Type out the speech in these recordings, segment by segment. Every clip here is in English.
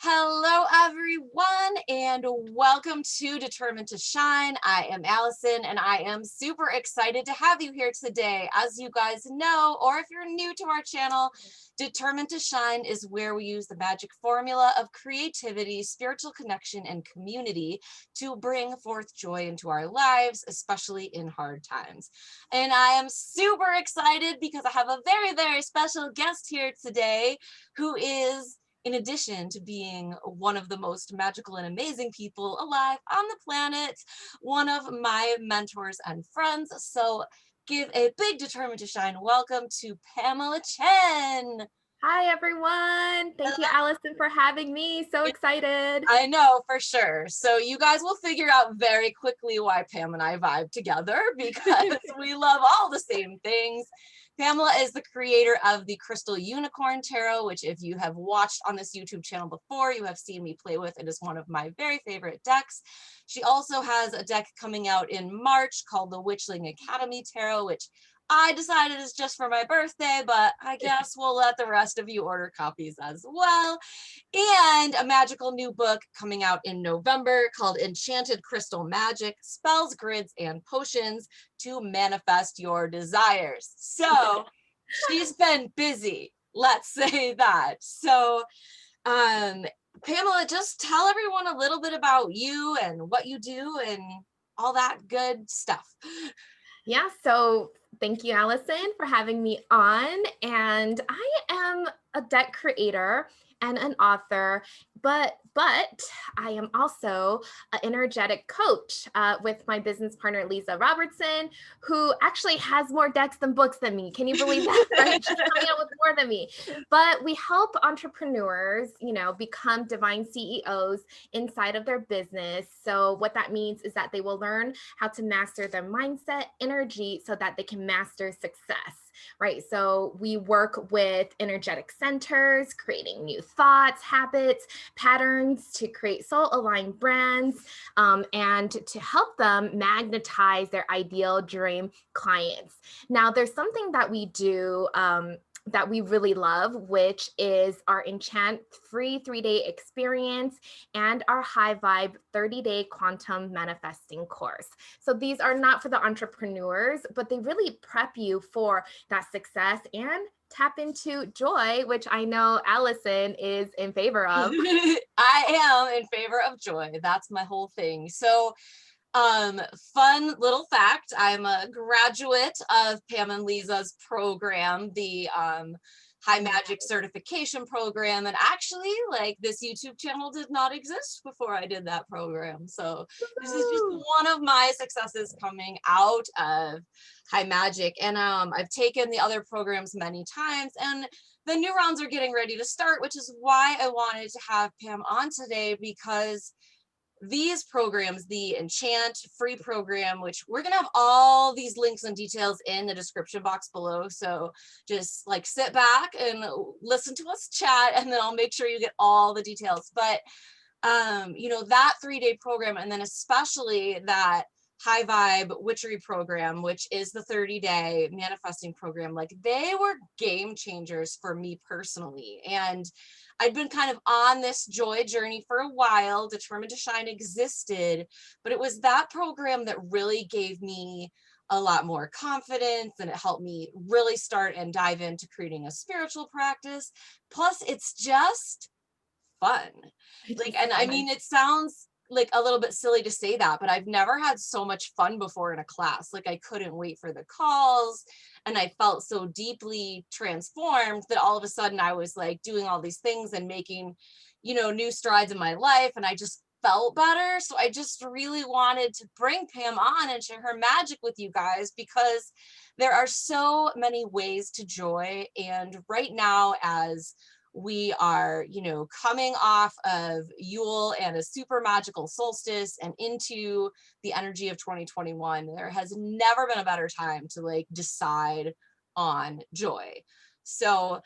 Hello, everyone, and welcome to Determined to Shine. I am Allison, and I am super excited to have you here today. As you guys know, or if you're new to our channel, Determined to Shine is where we use the magic formula of creativity, spiritual connection, and community to bring forth joy into our lives, especially in hard times. And I am super excited because I have a very, very special guest here today who is, in addition to being one of the most magical and amazing people alive on the planet, one of my mentors and friends. So give a big Determined to Shine welcome to Pamela Chen. Hi, everyone. Thank you, Allison, for having me. So excited. I know, for sure. So you guys will figure out very quickly why Pam and I vibe together, because we love all the same things. Pamela is the creator of the Crystal Unicorn Tarot, which if you have watched on this YouTube channel before, you have seen me play with. It is one of my very favorite decks. She also has a deck coming out in March called the Witchling Academy Tarot, which I decided is just for my birthday, but I guess we'll let the rest of you order copies as well. And a magical new book coming out in November called Enchanted Crystal Magic, Spells, Grids, and Potions to Manifest Your Desires. So she's been busy, let's say that. So Pamela, just tell everyone a little bit about you and what you do and all that good stuff. Yeah, so thank you, Allison, for having me on. And I am a deck creator and an author, but I am also an energetic coach with my business partner, Lisa Robertson, who actually has more decks than books than me. Can you believe that? Right? She's coming out with more than me. But we help entrepreneurs, become divine CEOs inside of their business. So what that means is that they will learn how to master their mindset, energy, so that they can master success. Right. So we work with energetic centers, creating new thoughts, habits, patterns to create soul aligned brands, and to help them magnetize their ideal dream clients. Now, there's something that we do that we really love, which is our Enchant free 3-day experience and our High Vibe 30-day quantum manifesting course. So these are not for the entrepreneurs, but they really prep you for that success and tap into joy, which I know Allison is in favor of. I am in favor of joy. That's my whole thing. So fun little fact, I'm a graduate of Pam and Lisa's program, the High Magic certification program. And actually, like, this YouTube channel did not exist before I did that program. So this is just one of my successes coming out of High Magic. And I've taken the other programs many times, and the new rounds are getting ready to start, which is why I wanted to have Pam on today, because these programs, the Enchant free program, which we're going to have all these links and details in the description box below. So just like sit back and listen to us chat, and then I'll make sure you get all the details. But, that 3-day program, and then especially that High Vibe Witchery program, which is the 30-day manifesting program, like, they were game changers for me personally. And I'd been kind of on this joy journey for a while. Determined to Shine existed, but it was that program that really gave me a lot more confidence, and it helped me really start and dive into creating a spiritual practice. Plus, it's just fun. Like, and I mean, it sounds like a little bit silly to say that, but I've never had so much fun before in a class. Like, I couldn't wait for the calls, and I felt so deeply transformed that all of a sudden I was like doing all these things and making, new strides in my life, and I just felt better. So I just really wanted to bring Pam on and share her magic with you guys, because there are so many ways to joy. And right now, as we are, coming off of Yule and a super magical solstice and into the energy of 2021, there has never been a better time to like decide on joy. So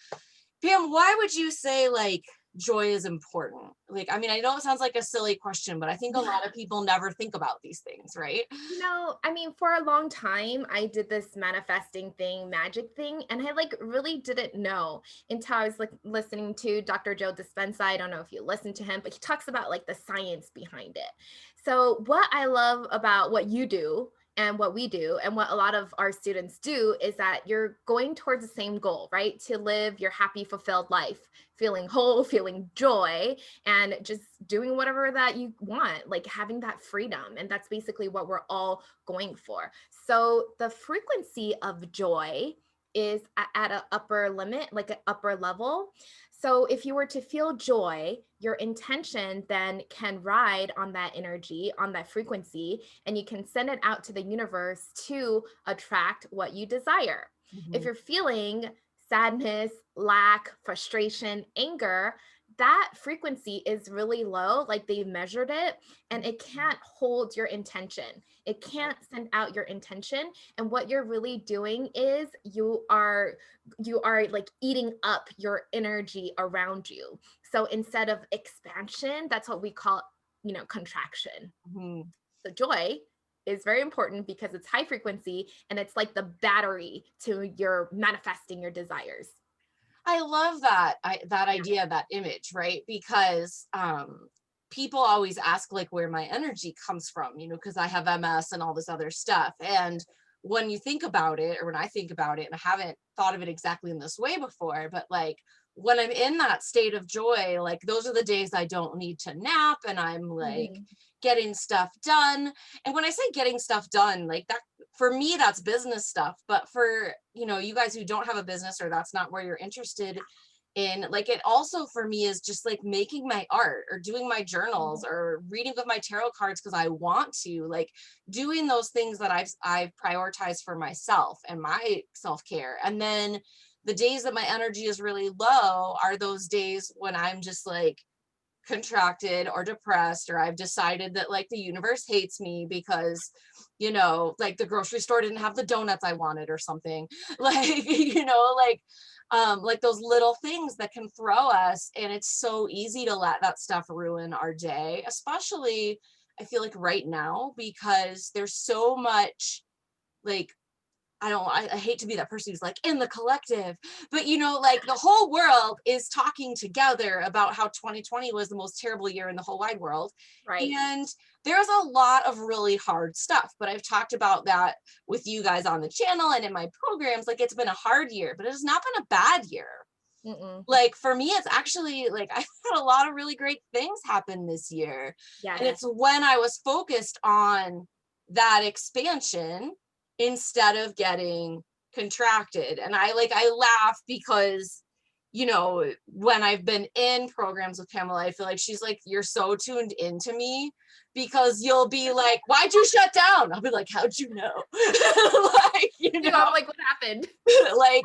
Pam, why would you say like joy is important? Like, I mean, I know it sounds like a silly question, but I think a lot of people never think about these things, right? I mean, for a long time, I did this manifesting thing, magic thing, and I like really didn't know until I was like listening to Dr. Joe Dispenza. I don't know if you listen to him, but he talks about like the science behind it. So, what I love about what you do and what we do, and what a lot of our students do, is that you're going towards the same goal, right? To live your happy, fulfilled life, feeling whole, feeling joy, and just doing whatever that you want, like having that freedom. And that's basically what we're all going for. So the frequency of joy is at an upper limit, like an upper level. So if you were to feel joy, your intention then can ride on that energy, on that frequency, and you can send it out to the universe to attract what you desire. If Mhm. you're feeling sadness, lack, frustration, anger, that frequency is really low, like they measured it, and it can't hold your intention. It can't send out your intention. And what you're really doing is you are like eating up your energy around you. So instead of expansion, that's what we call, contraction. Mhm. So joy is very important because it's high frequency and it's like the battery to your manifesting your desires. I love that Yeah. idea, that image, right? Because people always ask like where my energy comes from, because I have MS and all this other stuff. And when you think about it, or when I think about it, and I haven't thought of it exactly in this way before, but like when I'm in that state of joy, like those are the days I don't need to nap and I'm like Mhm. getting stuff done. And when I say getting stuff done, like that, for me, that's business stuff. But for, you guys who don't have a business or that's not where you're interested in, like it also for me is just like making my art or doing my journals or reading with my tarot cards because I want to, like doing those things that I've prioritized for myself and my self-care. And then the days that my energy is really low are those days when I'm just like contracted or depressed, or I've decided that like the universe hates me because like the grocery store didn't have the donuts I wanted or something. Like like those little things that can throw us, and it's so easy to let that stuff ruin our day, especially I feel like right now, because there's so much like I hate to be that person who's like in the collective, but like the whole world is talking together about how 2020 was the most terrible year in the whole wide world. Right. And there's a lot of really hard stuff, but I've talked about that with you guys on the channel and in my programs. Like it's been a hard year, but it has not been a bad year. Mm-mm. Like for me, it's actually like I've had a lot of really great things happen this year. And Yes. it's when I was focused on that expansion instead of getting contracted. And I laugh because when I've been in programs with Pamela, I feel like she's like, you're so tuned into me, because you'll be like, why'd you shut down? I'll be like, how'd you know? Like, I'm like, what happened? like,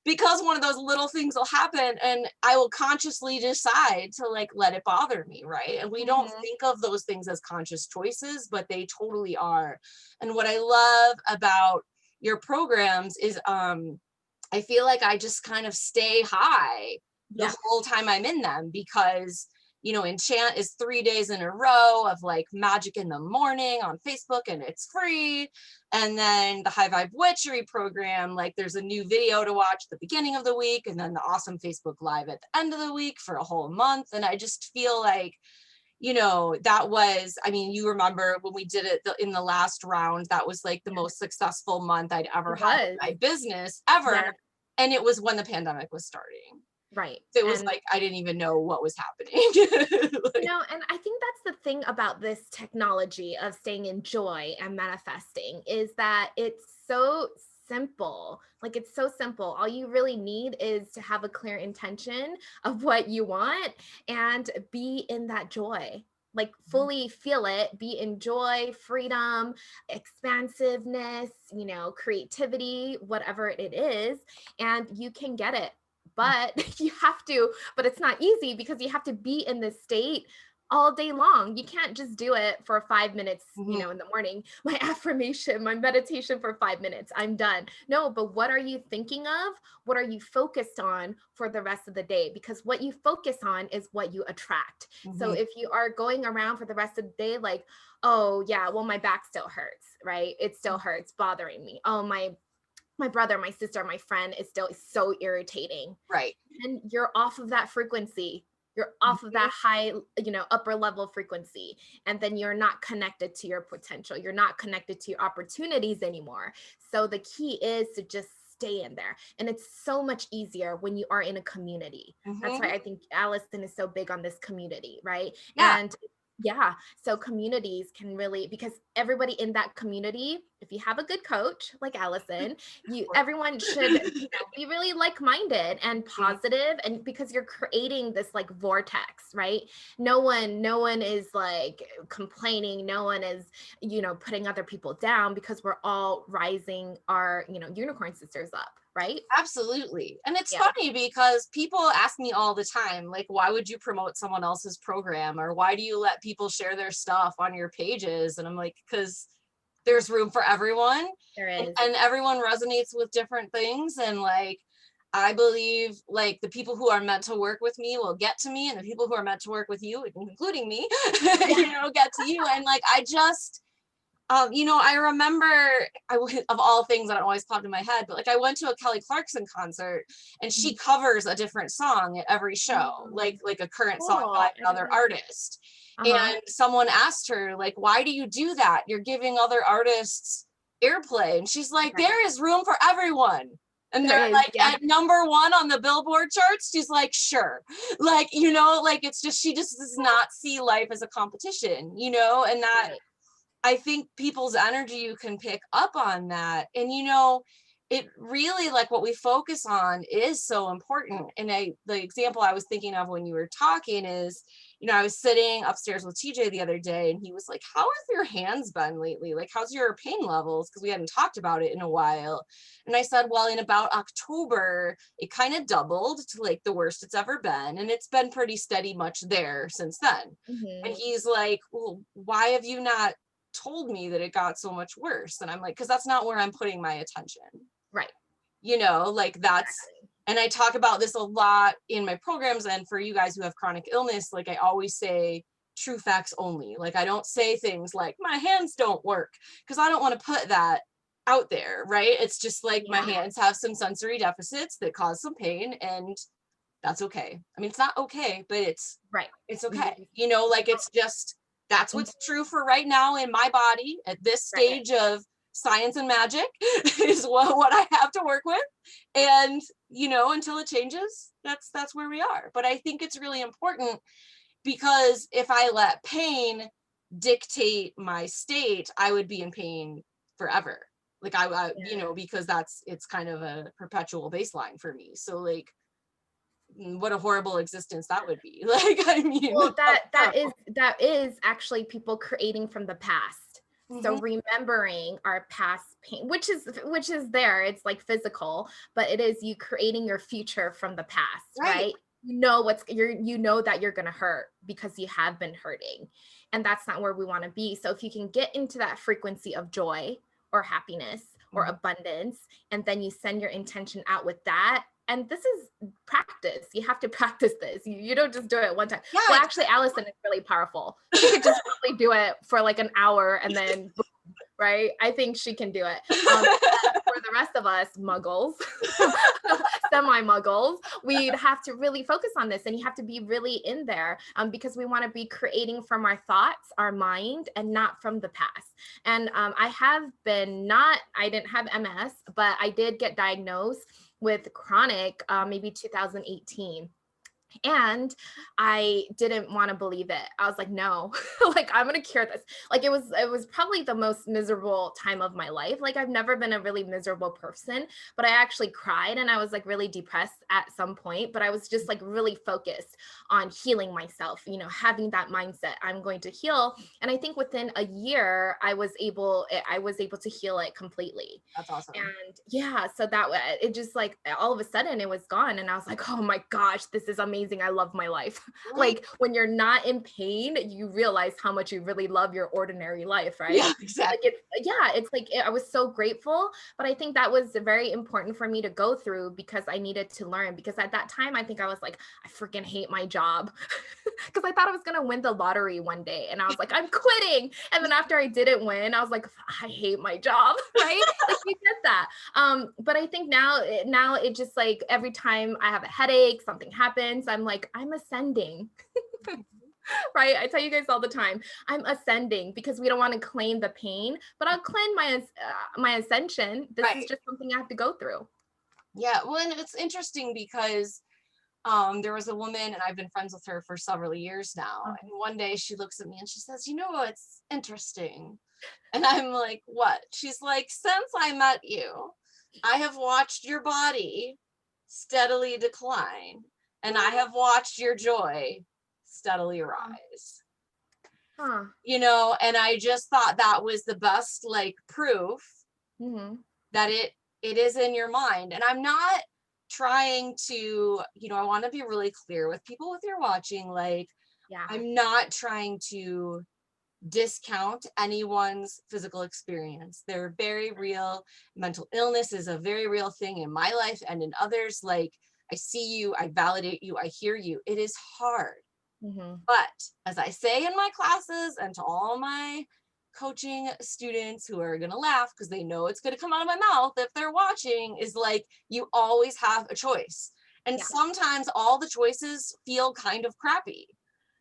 because one of those little things will happen and I will consciously decide to like let it bother me, right? And we don't Mhm. think of those things as conscious choices, but they totally are. And what I love about your programs is I feel like I just kind of stay high the Yeah. whole time I'm in them, because Enchant is 3 days in a row of like magic in the morning on Facebook and it's free. And then the High Vibe Witchery program, like there's a new video to watch at the beginning of the week, and then the awesome Facebook Live at the end of the week for a whole month. And I just feel like, that was, I mean, you remember when we did it in the last round, that was like the most successful month I'd ever It had was. in my business Yeah. ever. And it was when the pandemic was starting. Right. So it was And like, I didn't even know what was happening. Like, and I think that's the thing about this technology of staying in joy and manifesting, is that it's so simple. Like it's so simple. All you really need is to have a clear intention of what you want and be in that joy. Like fully feel it, be in joy, freedom, expansiveness, creativity, whatever it is, and you can get it. But you have to, but it's not easy because you have to be in this state all day long. You can't just do it for 5 minutes, Mhm. in the morning. My affirmation, my meditation for 5 minutes, I'm done. No, but what are you thinking of? What are you focused on for the rest of the day? Because what you focus on is what you attract. So Mhm. if you are going around for the rest of the day, like, oh yeah, well, my back still hurts, right? It still hurts, bothering me. Oh, my brother, my sister, my friend is still so irritating. Right. And you're off of that frequency. You're off of Mhm. that high, upper level frequency. And then you're not connected to your potential. You're not connected to your opportunities anymore. So the key is to just stay in there. And it's so much easier when you are in a community. That's why Mhm. I think Allison is so big on this community, right? Yeah. And yeah, so communities can really, because everybody in that community, if you have a good coach like Allison, everyone should, be really like-minded and Mhm. positive, and because you're creating this like vortex, right? No one is like complaining, no one is, putting other people down, because we're all rising our, unicorn sisters up, right? Absolutely. And it's Yeah. funny because people ask me all the time, like, why would you promote someone else's program? Or why do you let people share their stuff on your pages? And I'm like, because there's room for everyone, There and, is. and everyone resonates with different things. And like, I believe like the people who are meant to work with me will get to me, and the people who are meant to work with you, including me, Yeah. get to you. And like, I remember of all things that don't always pop in my head, but like I went to a Kelly Clarkson concert and she Mhm. covers a different song at every show, Mm, like a current song by cool. I didn't another know. artist. Uh-huh. And someone asked her, like, why do you do that? You're giving other artists airplay. And she's like, Right. there is room for everyone. And There they're is. like Yeah. at #1 on the Billboard charts. She's like, sure. Like, like it's just, she just does not see life as a competition, and that Right. I think people's energy, you can pick up on that. And it really, like, what we focus on is so important. And the example I was thinking of when you were talking is, I was sitting upstairs with TJ the other day and he was like, how have your hands been lately? Like, how's your pain levels? Because we hadn't talked about it in a while. And I said, well, in about October, it kind of doubled to like the worst it's ever been. And it's been pretty steady much there since then. And Hmm. he's like, well, why have you not told me that it got so much worse? And I'm like, because that's not where I'm putting my attention. Right. Like that's, Exactly. and I talk about this a lot in my programs. And for you guys who have chronic illness, like I always say, true facts only. Like I don't say things like my hands don't work, because I don't want to put that out there, right? It's just like my Yeah. hands have some sensory deficits that cause some pain, and that's okay. I mean, it's not okay, but Right. it's We need okay. to be. Like it's just, that's Mhm. what's true for right now in my body at this Right. stage of science and magic is what I have to work with. And, until it changes, that's where we are. But I think it's really important, because if I let pain dictate my state, I would be in pain forever. Like Yeah. because it's kind of a perpetual baseline for me. So like, what a horrible existence that would be. Like, I mean, Well, that's that is actually people creating from the past. So Mhm. remembering our past pain, which is there, it's like physical, but it is you creating your future from the past, Right. right? You know that you're gonna hurt because you have been hurting. And that's not where we want to be. So if you can get into that frequency of joy or happiness or Mhm. abundance, and then you send your intention out with that. And this is practice. You have to practice this. You don't just do it one time. Yeah, Well, actually, Allison is really powerful. She could just probably do it for like an hour and then, right? I think she can do it. For the rest of us muggles, semi-muggles, we'd have to really focus on this, and you have to be really in there, because we want to be creating from our thoughts, our mind, and not from the past. And I didn't have MS, but I did get diagnosed with chronic, maybe 2018. And I didn't want to believe it. I was like, no, like I'm gonna cure this. Like it was probably the most miserable time of my life. Like I've never been a really miserable person, but I actually cried and I was like really depressed at some point. But I was just like really focused on healing myself, having that mindset. I'm going to heal. And I think within a year, I was able to heal it completely. that's awesome. And yeah, so that it just like all of a sudden it was gone. And I was like, oh my gosh, this is amazing. amazing. I love my life. Right. Like when you're not in pain, you realize how much you really love your ordinary life, right? Yeah, Like exactly. it's like I was so grateful, but I think that was very important for me to go through because I needed to learn. Because at that time, I think I was like, I freaking hate my job because I thought I was gonna win the lottery one day, and I was like, I'm quitting. And then after I didn't win, I was like, I hate my job, right? Like you get that. But I think now it just like every time I have a headache, something happens, I'm like, I'm ascending. Right? I tell you guys all the time, I'm ascending because we don't want to claim the pain, but I'll claim my ascension. This is Right. just something I have to go through. Yeah. Well, and it's interesting because there was a woman, and I've been friends with her for several years now. And one day she looks at me and she says, you know what's interesting? And I'm like, what? She's like, since I met you, I have watched your body steadily decline, and I have watched your joy steadily rise. Huh. You know, and I just thought that was the best like proof that it is in your mind. And I'm not trying to, you know, I want to be really clear with people if you're watching, like, Yeah. I'm not trying to discount anyone's physical experience. They're very real. Mental illness is a very real thing in my life and in others. Like, I see you, I validate you, I hear you. It is hard. But as I say in my classes and to all my coaching students who are going to laugh because they know it's going to come out of my mouth if they're watching, is like, you always have a choice. And sometimes all the choices feel kind of crappy,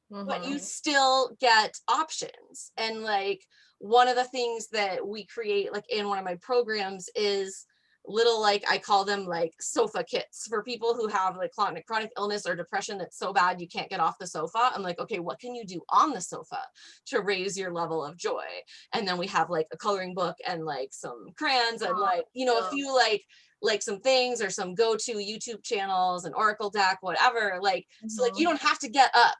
but you still get options. And like, one of the things that we create like in one of my programs is little, like, I call them like sofa kits for people who have like chronic illness or depression that's so bad you can't get off the sofa. I'm like, okay, what can you do on the sofa to raise your level of joy? And then we have like a coloring book and like some crayons and like, you know, a few like some things or some go-to YouTube channels, an oracle deck, whatever. Like, so like you don't have to get up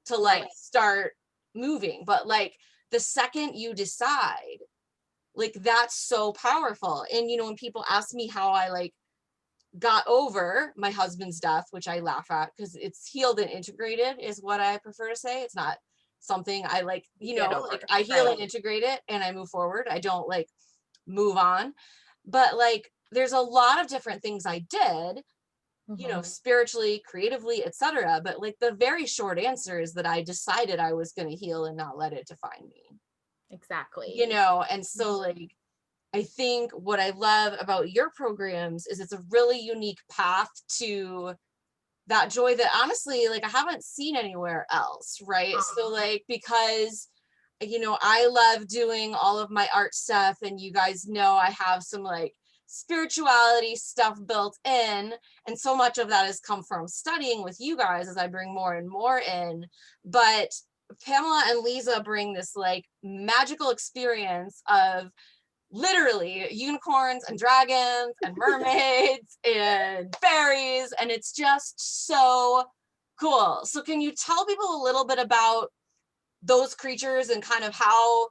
to like start moving, but like the second you decide, like, that's so powerful. And you know, when people ask me how I like got over my husband's death, which I laugh at because it's healed and integrated is what I prefer to say. It's not something I like, you know, like I heal and integrate it and I move forward. I don't like move on. But like there's a lot of different things I did, you know, spiritually, creatively, etc. But like the very short answer is that I decided I was going to heal and not let it define me. Exactly. You know, and so like, I think what I love about your programs is it's a really unique path to that joy that honestly, like I haven't seen anywhere else, right? So like, because, you know, I love doing all of my art stuff, and you guys know I have some like spirituality stuff built in, and so much of that has come from studying with you guys as I bring more and more in. But Pamela and Lisa bring this like magical experience of literally unicorns and dragons and mermaids and fairies, and it's just so cool. So can you tell people a little bit about those creatures and kind of how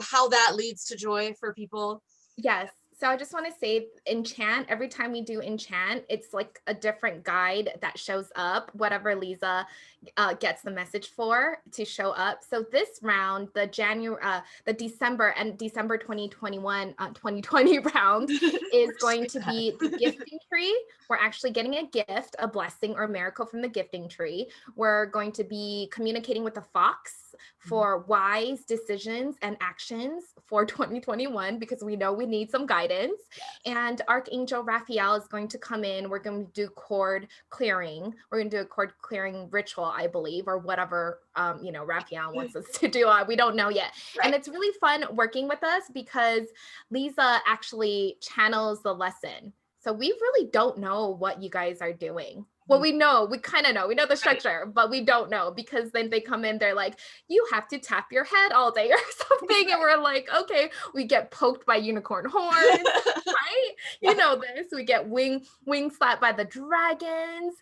how that leads to joy for people? Yes. So I just want to say enchant, every time we do enchant, it's like a different guide that shows up, whatever Lisa gets the message for to show up. So this round, the December 2021, 2020 round is going to be the gifting tree. We're actually getting a gift, a blessing or miracle from the gifting tree. We're going to be communicating with the fox for wise decisions and actions for 2021, because we know we need some guidance. And Archangel Raphael is going to come in. We're going to do cord clearing. We're going to do a cord clearing ritual, I believe, or whatever, Raphael wants us to do. We don't know yet. And it's really fun working with us because Lisa actually channels the lesson. So we really don't know what you guys are doing. Well, we kind of know, we know the structure, but we don't know, because then they come in, they're like, you have to tap your head all day or something. And we're like, okay, we get poked by unicorn horns, right? You know this, we get wing slapped by the dragons.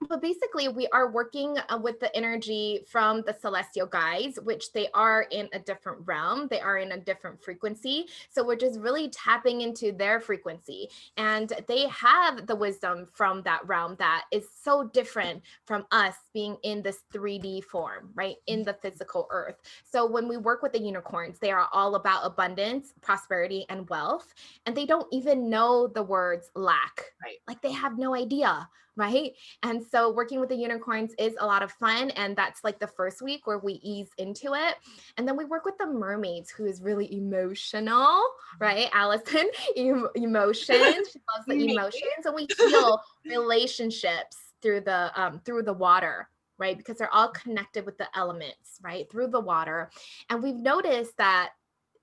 But basically, we are working with the energy from the celestial guides, which they are in a different realm. They are in a different frequency. So we're just really tapping into their frequency. And they have the wisdom from that realm that is so different from us being in this 3D form, right? In the physical earth. So when we work with the unicorns, they are all about abundance, prosperity, and wealth. And they don't even know the words lack. Right. Like they have no idea, right? And so working with the unicorns is a lot of fun. And that's like the first week where we ease into it. And then we work with the mermaids, who is really emotional, right? Allison, emotions. She loves the Me. emotions. And we heal relationships through the water, right? Because they're all connected with the elements, right? Through the water. And we've noticed that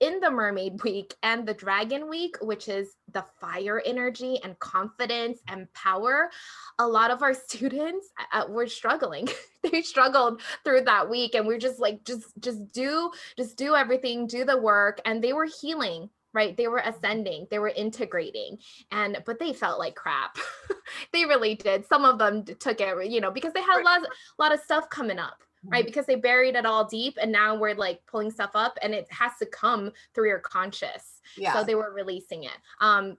in the mermaid week and the dragon week, which is the fire energy and confidence and power, a lot of our students were struggling. They struggled through that week, and we're just like, just do everything, do the work, and they were healing, right? They were ascending, they were integrating, but they felt like crap. They really did. Some of them took it, because they had a lot of stuff coming up, right? Because they buried it all deep, and now we're like pulling stuff up, and it has to come through your conscious. Yeah. So they were releasing it.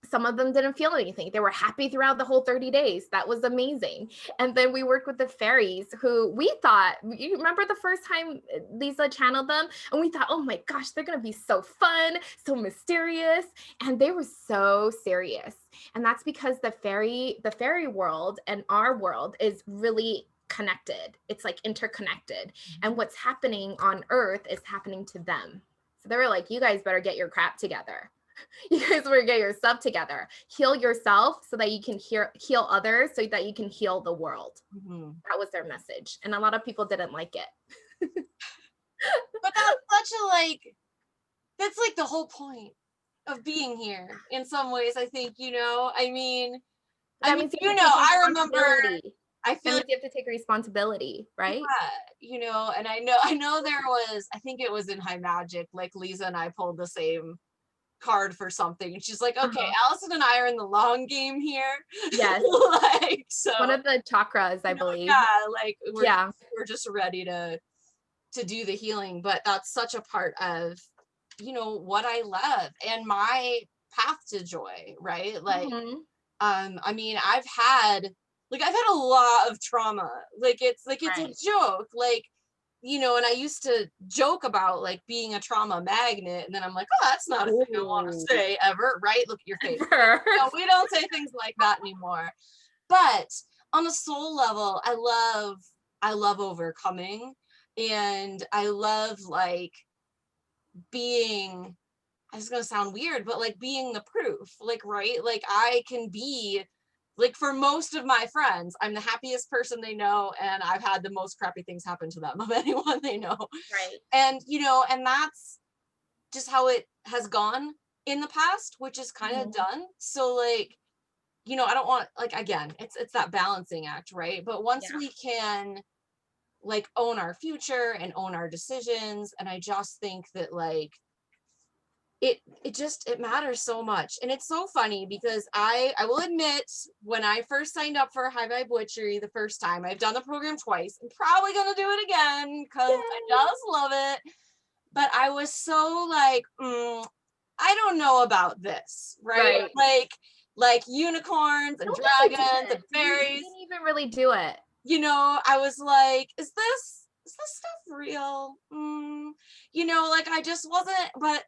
Some of them didn't feel anything. They were happy throughout the whole 30 days. That was amazing. And then we worked with the fairies, who we thought, you remember the first time Lisa channeled them? And we thought, oh my gosh, they're going to be so fun, so mysterious. And they were so serious. And that's because the fairy world and our world is really connected. It's like interconnected. And what's happening on Earth is happening to them. So they were like, you guys better get your crap together. You guys better get your stuff together. Heal yourself so that you can heal others, so that you can heal the world. That was their message. And a lot of people didn't like it. But that's like the whole point of being here in some ways, I think, I remember, I feel like you have to take responsibility, right? Yeah, and I know there was, I think it was in High Magic, like Lisa and I pulled the same card for something, and she's like, okay, Allison and I are in the long game here. Yes. Like, so one of the chakras, I believe. Yeah, like we're just ready to do the healing. But that's such a part of what I love and my path to joy, right? Like I've had a lot of trauma. It's right. A joke, and I used to joke about like being a trauma magnet, and then I'm like, oh, that's not a thing I want to say ever, right? Look at your face. No, we don't say things like that anymore. But on a soul level, I love overcoming, and I love like being, it's gonna sound weird, but like being the proof, right? Like I can be, like, for most of my friends, I'm the happiest person they know, and I've had the most crappy things happen to them of anyone they know. Right. And, and that's just how it has gone in the past, which is kind of done. So like, I don't want, like, again, it's that balancing act, right? But once we can like own our future and own our decisions, and I just think that like, it matters so much. And it's so funny because I will admit, when I first signed up for High Vibe Witchery the first time, I've done the program twice. I'm probably gonna do it again because I just love it. But I was so like, I don't know about this, right? Like unicorns and dragons and fairies. You didn't even really do it. I was like, is this stuff real? Like I just wasn't, but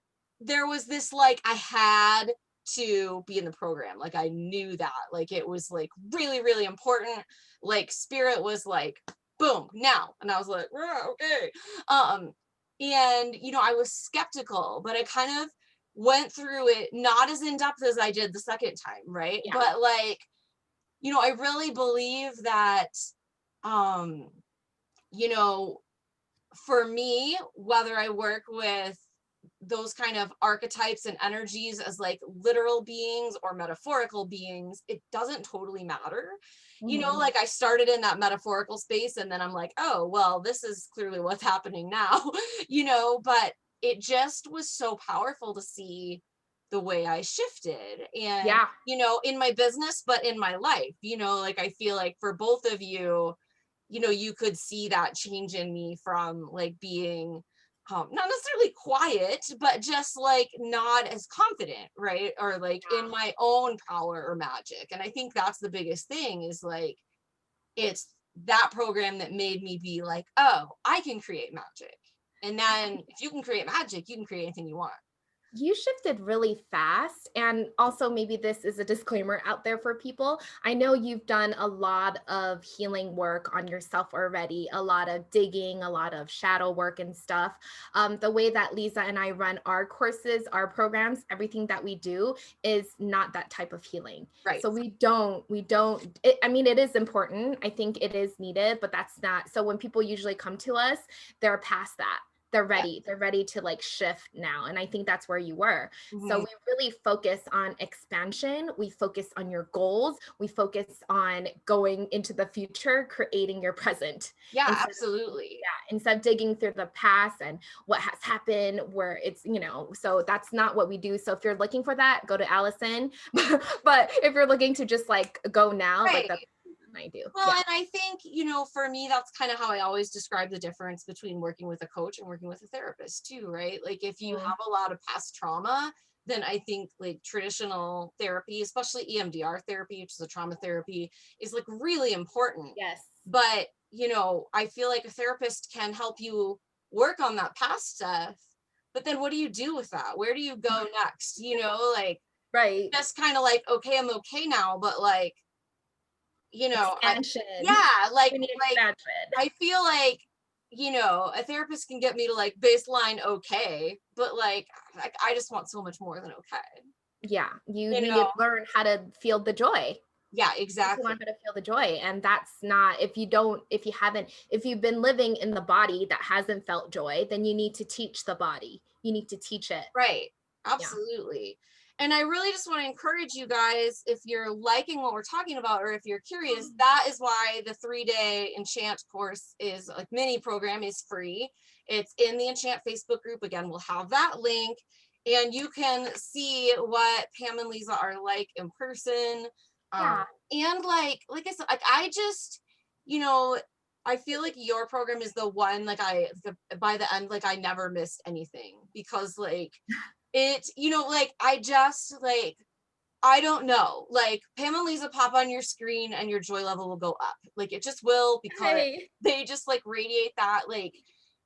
there was this, like, I had to be in the program. Like I knew that, like, it was like really, really important. Like spirit was like, boom, now. And I was like, okay. And, I was skeptical, but I kind of went through it, not as in depth as I did the second time. Right. Yeah. But like, I really believe that, for me, whether I work with those kind of archetypes and energies as like literal beings or metaphorical beings, it doesn't totally matter. Like I started in that metaphorical space, and then I'm like, oh, well, this is clearly what's happening now, but it just was so powerful to see the way I shifted. And, Yeah. you know, in my business, but in my life, you know, like I feel like for both of you, you know, you could see that change in me from like being not necessarily quiet, but just like not as confident, right? Or like in my own power or magic. And I think that's the biggest thing is like, it's that program that made me be like, oh, I can create magic. And then if you can create magic, you can create anything you want. You shifted really fast. And also, maybe this is a disclaimer out there for people. I know you've done a lot of healing work on yourself already, a lot of digging, a lot of shadow work and stuff. The way that Lisa and I run our courses, our programs, everything that we do is not that type of healing. Right. So I mean, it is important. I think it is needed, but that's not. So when people usually come to us, they're past that. They're ready. They're ready to like shift now. And I think that's where you were. So we really focus on expansion. We focus on your goals. We focus on going into the future, creating your present. Yeah, absolutely. Instead of digging through the past and what has happened where it's, you know, so that's not what we do. So if you're looking for that, go to Allison. But if you're looking to just like go now, like that's I do. Well, and I think, you know, for me, that's kind of how I always describe the difference between working with a coach and working with a therapist too, right? Like if you have a lot of past trauma, then I think like traditional therapy, especially EMDR therapy, which is a trauma therapy, is like really important. Yes. But, you know, I feel like a therapist can help you work on that past stuff. But then what do you do with that? Where do you go next? You know, like, just kind of like, okay, I'm okay now, but like, you know, expansion. I feel like, you know, a therapist can get me to like baseline okay, but like I just want so much more than okay. Yeah, you need to learn how to feel the joy. Yeah, exactly. Learn how to feel the joy. And that's not, if you've been living in the body that hasn't felt joy, then you need to teach the body. You need to teach it. Right. Absolutely. Yeah. And I really just want to encourage you guys, if you're liking what we're talking about, or if you're curious, that is why the 3-day Enchant course is like mini program is free. It's in the Enchant Facebook group. Again, we'll have that link and you can see what Pam and Lisa are like in person. And like I said, like I just, you know, I feel like your program is the one, like by the end, like I never missed anything because like it, you know, like I just like, I don't know, like Pam and Lisa pop on your screen and your joy level will go up. Like it just will because they just like radiate that, like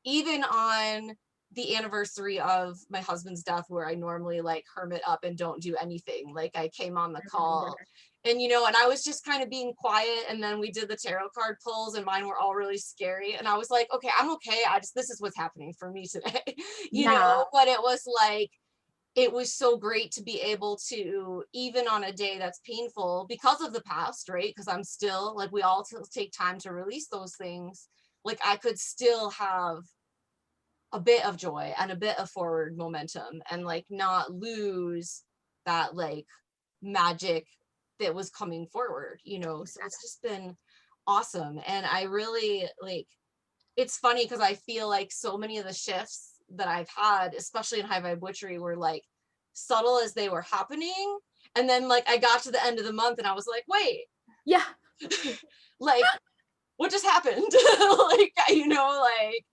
even on the anniversary of my husband's death where I normally like hermit up and don't do anything. Like I came on the call and, you know, and I was just kind of being quiet. And then we did the tarot card pulls and mine were all really scary. And I was like, okay, I'm okay. This is what's happening for me today, you know, but it was like, it was so great to be able to, even on a day that's painful because of the past, right? Because I'm still like, we all take time to release those things. Like I could still have a bit of joy and a bit of forward momentum and like not lose that like magic that was coming forward, you know. So it's just been awesome. And I really like, it's funny because I feel like so many of the shifts that I've had, especially in High Vibe Witchery, were like subtle as they were happening. And then like I got to the end of the month and I was like, wait, like what just happened? Like, you know, like,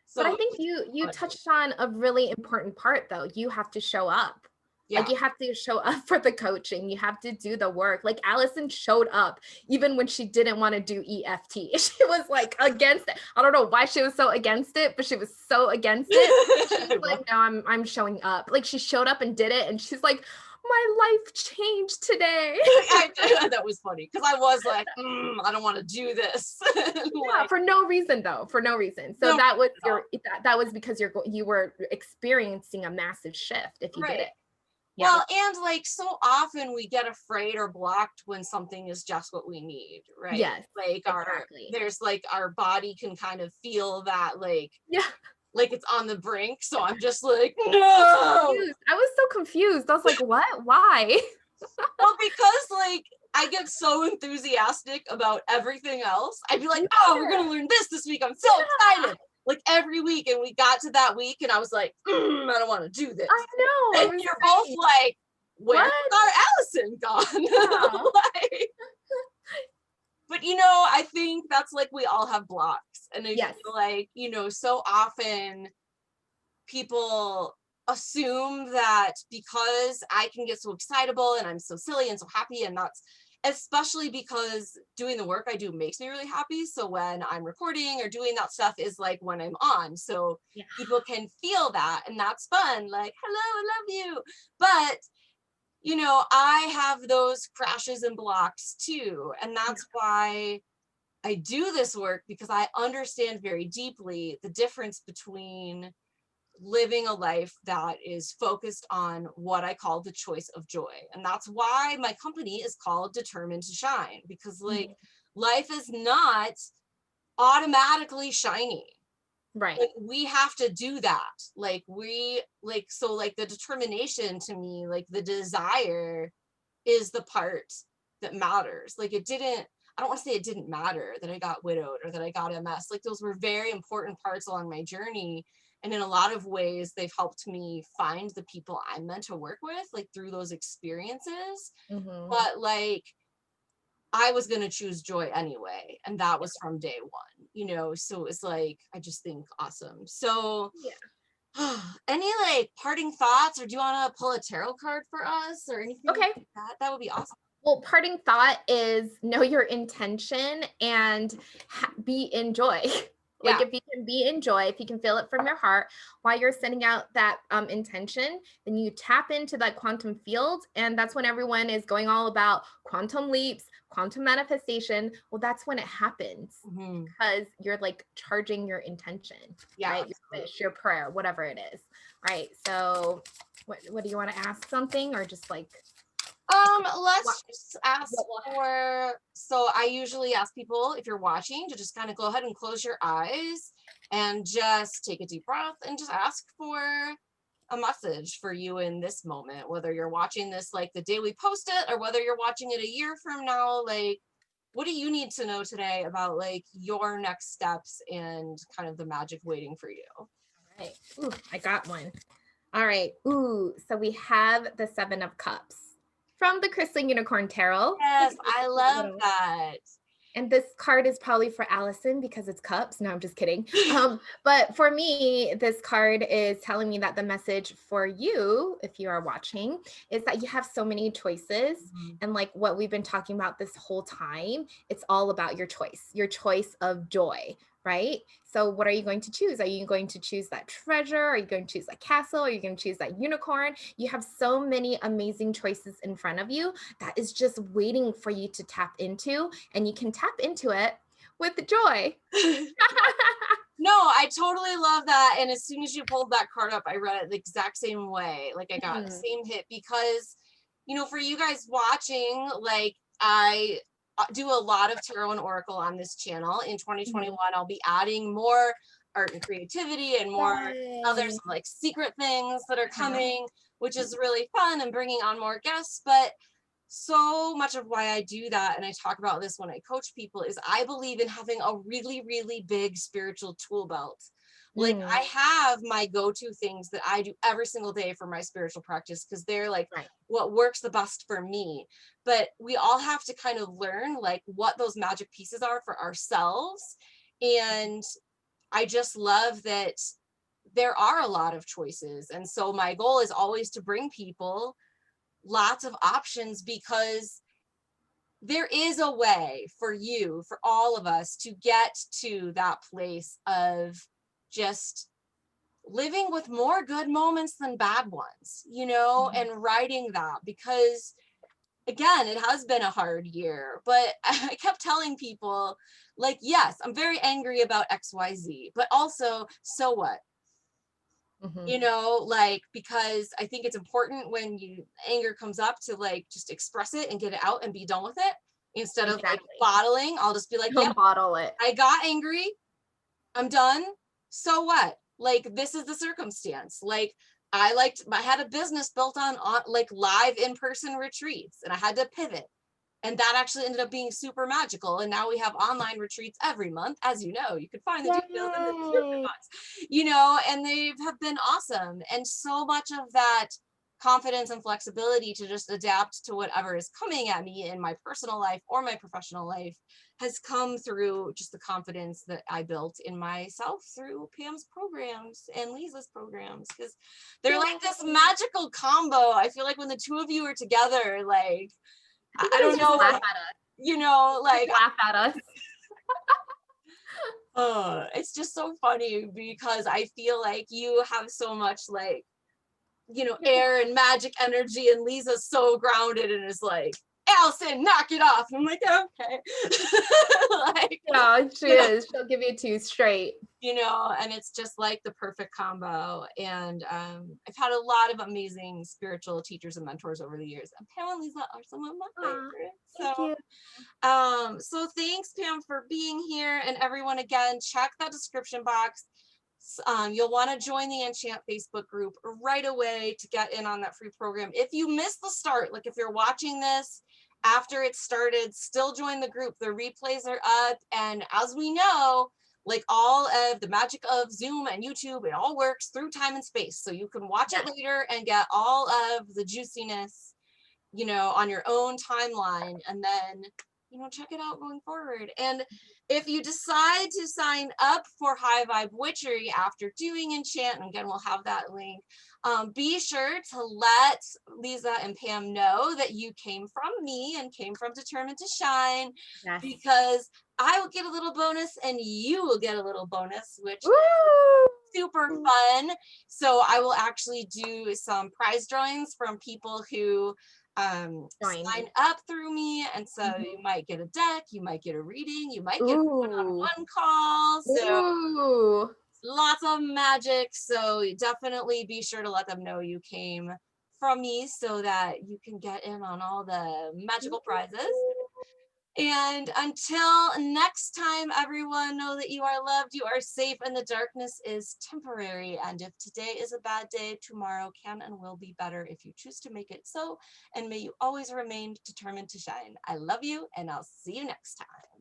so. But I think you touched on a really important part though. You have to show up. Like you have to show up for the coaching. You have to do the work. Like Allison showed up even when she didn't want to do EFT. She was like against it. I don't know why she was so against it, but she was so against it. She was like, no, I'm showing up. Like she showed up and did it. And she's like, my life changed today. That was funny because I was like, I don't want to do this. Like, for no reason though, for no reason. So that was because you were experiencing a massive shift if you did it. Yeah. Well, and like so often we get afraid or blocked when something is just what we need, right? Yes. Like there's like our body can kind of feel that like it's on the brink. So I'm just like, no. I was so confused. I was like, what? Why? Well, because like I get so enthusiastic about everything else. I'd be like, oh, we're gonna learn this week. I'm so excited. like every week. And we got to that week and I was like, I don't want to do this. I know. And you're both like, where's our Allison gone? Yeah. Like, but you know, I think that's like we all have blocks. And I Yes. feel like, you know, so often people assume that because I can get so excitable and I'm so silly and so happy, and that's especially because doing the work I do makes me really happy. So when I'm recording or doing that stuff is like when I'm on. So Yeah. people can feel that and that's fun. Like, hello, I love you. But you know, I have those crashes and blocks too. And that's why I do this work, because I understand very deeply the difference between living a life that is focused on what I call the choice of joy. And that's why my company is called Determined to Shine, because like life is not automatically shiny. Right. Like we have to do that. Like so like the determination to me, like the desire is the part that matters. Like I don't want to say it didn't matter that I got widowed or that I got MS. Like those were very important parts along my journey. And in a lot of ways, they've helped me find the people I'm meant to work with, like through those experiences. But like, I was going to choose joy anyway. And that was from day one, you know? So it's like, I just think awesome. So any like parting thoughts, or do you want to pull a tarot card for us or anything Okay. like that? That would be awesome. Well, parting thought is know your intention and be in joy. Like if you can be in joy, if you can feel it from your heart while you're sending out that intention, then you tap into that quantum field. And that's when everyone is going all about quantum leaps, quantum manifestation. Well, that's when it happens because you're like charging your intention, right? Your wish, your prayer, whatever it is, right? So what do you want to ask something, or just like... Let's just ask for, so I usually ask people, if you're watching, to just kind of go ahead and close your eyes and just take a deep breath and just ask for a message for you in this moment, whether you're watching this like the day we post it or whether you're watching it a year from now. Like, what do you need to know today about like your next steps and kind of the magic waiting for you? All right. Ooh, I got one. All right. Ooh, so we have the 7 of Cups from the Crystal Unicorn Tarot. Yes, I love that. And this card is probably for Allison because it's cups. No, I'm just kidding. But for me, this card is telling me that the message for you, if you are watching, is that you have so many choices. And like what we've been talking about this whole time, it's all about your choice of joy, right? So what are you going to choose? Are you going to choose that treasure? Are you going to choose that castle? Are you going to choose that unicorn? You have so many amazing choices in front of you that is just waiting for you to tap into, and you can tap into it with joy. No, I totally love that. And as soon as you pulled that card up, I read it the exact same way. Like I got the same hit because, you know, for you guys watching, like I do a lot of tarot and oracle on this channel. In 2021, I'll be adding more art and creativity and more other some like secret things that are coming, which is really fun, and bringing on more guests. But so much of why I do that, and I talk about this when I coach people, is I believe in having a really, really big spiritual tool belt. Like I have my go-to things that I do every single day for my spiritual practice because they're like what works the best for me. But we all have to kind of learn like what those magic pieces are for ourselves. And I just love that there are a lot of choices. And so my goal is always to bring people lots of options, because there is a way for you, for all of us, to get to that place of just living with more good moments than bad ones, you know, and writing that, because again, it has been a hard year, but I kept telling people like, yes, I'm very angry about XYZ, but also, so what? You know, like, because I think it's important when anger comes up to like just express it and get it out and be done with it instead of like bottling. I'll just be like, yeah, bottle it. I got angry, I'm done. So what? Like, this is the circumstance. Like, I had a business built on like live in-person retreats, and I had to pivot. And that actually ended up being super magical. And now we have online retreats every month. As you know, you can find the details in the description Yay. box, you know, and they have been awesome. And so much of that confidence and flexibility to just adapt to whatever is coming at me in my personal life or my professional life has come through just the confidence that I built in myself through Pam's programs and Lisa's programs, because they're like this magical combo. I feel like when the two of you are together, like, You I guys don't just know, laugh at us. you know, like, Laugh at us. it's just so funny because I feel like you have so much, like, you know, air and magic energy, and Lisa's so grounded and is like, Allison, knock it off. And I'm like, okay. Like, Yeah, she you know, is. She'll give you two straight. you know, and it's just like the perfect combo. And I've had a lot of amazing spiritual teachers and mentors over the years, and Pam and Lisa are some of my favorites. Thank you. So thanks, Pam, for being here. And everyone, again, check that description box. You'll want to join the Enchant Facebook group right away to get in on that free program. If you missed the start, like if you're watching this after it started, still join the group. The replays are up. And as we know, like all of the magic of Zoom and YouTube, it all works through time and space. So you can watch it later and get all of the juiciness, you know, on your own timeline, and then, you know, check it out going forward. And if you decide to sign up for High Vibe Witchery after doing Enchant, and again, we'll have that link, be sure to let Lisa and Pam know that you came from me and came from Determined to Shine, Yes. because I will get a little bonus and you will get a little bonus, which Woo! super fun. So I will actually do some prize drawings from people who sign up through me, and so you might get a deck, you might get a reading, you might get a one-on-one call. So lots of magic. So definitely be sure to let them know you came from me so that you can get in on all the magical prizes. And until next time, everyone, know that you are loved, you are safe, and the darkness is temporary. And if today is a bad day, tomorrow can and will be better if you choose to make it so. And may you always remain determined to shine. I love you, and I'll see you next time.